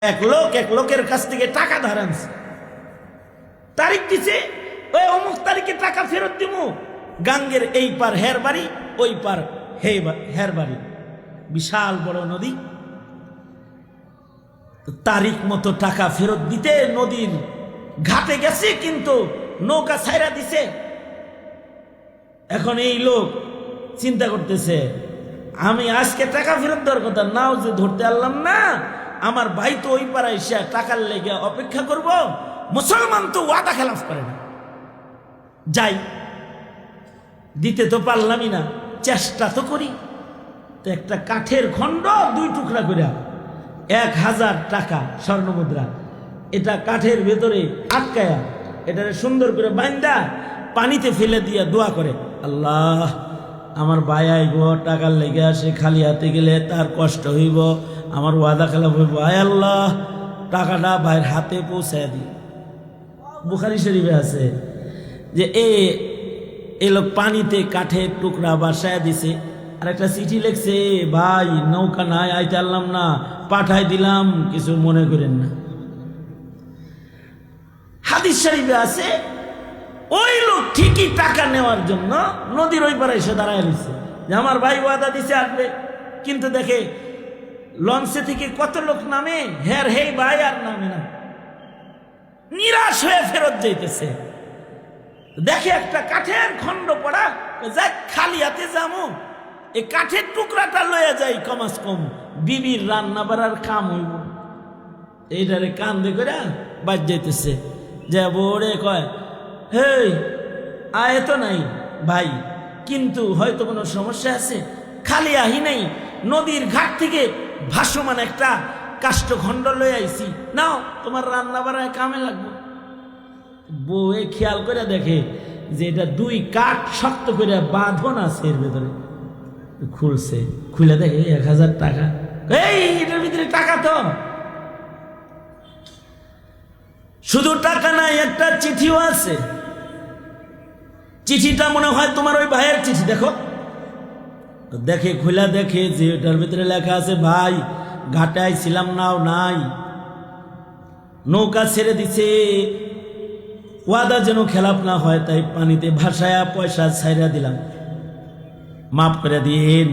এক লোকের কাছ থেকে টাকা ধার আনছে, তারিখ দিছে, ওই অমুক তারিখে টাকা ফেরত দিব। গাঙ্গের এই পার হের বাড়ি, ওই পার হের বাড়ি, বিশাল বড় নদী। তারিখ মতো টাকা ফেরত দিতে নদীর ঘাটে গেছে, কিন্তু নৌকা ছাইরা দিছে। এখন এই লোক চিন্তা করতেছে, আমি আজকে টাকা ফেরত দেওয়ার কথা নাও যে ধরতে পারলাম না, আমার ভাই তো ওই পাড়ায় এসে টাকার লেগে অপেক্ষা করব, মুসলমান তো ওয়াদা খেলাফ করে না, যাই, দিতে তো পারলামই না, চেষ্টা তো করি। তো একটা কাঠের খণ্ড 2 টুকরা করে 1000 টাকা স্বর্ণমুদ্রা, এটা কাঠের ভেতরে আটকায়া এটারে সুন্দর করে বান্ধা পানিতে ফেলে দিয়া দোয়া করে, আল্লাহ আমার ভাই আইব, টাকার লেগে আসে, খালি হাতে গেলে তার কষ্ট হইব, আমার ওয়াদা খেলাফ হইব, আয় আল্লাহ টাকাটা ভাইয়ের হাতে পৌঁছায় দিই। বুখারী শরীফে আছে যে এই লোক পানিতে কাঠের টুকরা বাসায় দিছে, আর একটা চিঠি লিখছে, ভাই নৌকা নাই, আইতে পারলাম না, পাঠাই দিলাম, কিছু মনে করেন না। হাদিস শরীফে আছে ওই লোক ঠিকই টাকা নেওয়ার জন্য নদীর ওই পারে এসে দাঁড়ায় রয়েছে, যে আমার ভাই ওয়াদা দিছে আসবে, কিন্তু দেখে লঞ্চে থেকে কত লোক নামে, হেই ভাই আর নামে না, নিরাশ হয়ে ফেরত যাইতেছে। দেখে একটা কাঠের খণ্ড পড়া, যাক খালি হাতে যামু, এই কাঠের টুকরাটা লইয়া যাই, কমাস কম বিবির রান্না বাড়ার কাম হইব। এইটারে কান্দে করে বাজ যাইতেছে, যে বড়ে কয়, হেই আয় তো নাই ভাই, কিন্তু হয়তো কোনো সমস্যা আছে, খালি আহি নাই, নদীর ঘাট থেকে ভাসমান একটা কাষ্ঠখণ্ড লয়ে আইছি, নাও তোমার রান্না বাড়ায় কামে লাগবে। বউয়ে খেয়াল করে দেখে যে এটা 2 কাঠ শক্ত করে বাঁধন আছে এর ভেতরে, খুলছে, খুলে দেখে 1000 টাকা। এই এটার ভিতরে টাকা তো, শুধু টাকা নাই, একটা চিঠিও আছে। চিঠিটা মনে হয় তোমার ওই ভাইয়ের চিঠি, দেখো। দেখে খুলে দেখে যে এটার ভিতরে লেখা আছে, ভাই ঘাটে আইছিলাম, নাও নাই, নৌকা ছেড়ে দিছে, ওয়াদা যেন খেলাপ না হয়, তাই পানিতে ভাসায়া পয়সা ছাইরা দিলাম, মাফ করে দিন।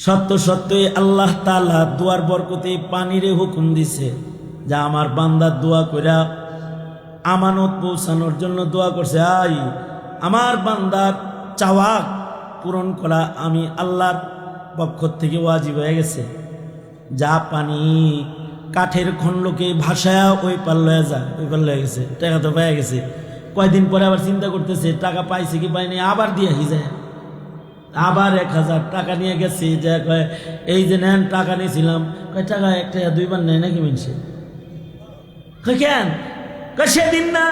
সত্য সত্যই আল্লাহ তাআলা দুয়ার বরকতে পানিরে হুকুম দিছে, যা আমার বান্দার দোয়া কইরা আমানত পৌঁছানোর জন্য দোয়া করছে, আই আমার বান্দার চাওয়া পূরণ করা আমি আল্লাহর পক্ষ থেকে ওয়াজিব হয়ে গেছে। যা পানি কাঠের খণ্ডকে ভাসায়া ওই পার লয়ে যা, ওই পার লয়ে গেছে, টাকা তো পেয়ে গেছে। কয়দিন পরে আবার চিন্তা করতেছে টাকা পাইছে কি পাইনি, আবার দিয়ে যায়, আবার 1000 টাকা নিয়ে গেছে, যে কয় এই যে নেন টাকা নিয়েছিলাম, কয় টাকা 1 টাকা 2 বার নেয় নাকি মিনছে, কেন সেদিন না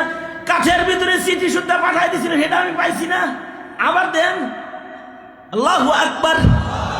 কাঠের ভিতরে চিঠি শুদ্ধা পাঠাই দিছিল, সেটা আমি পাইছি না, আবার দেন। আল্লাহু আকবার।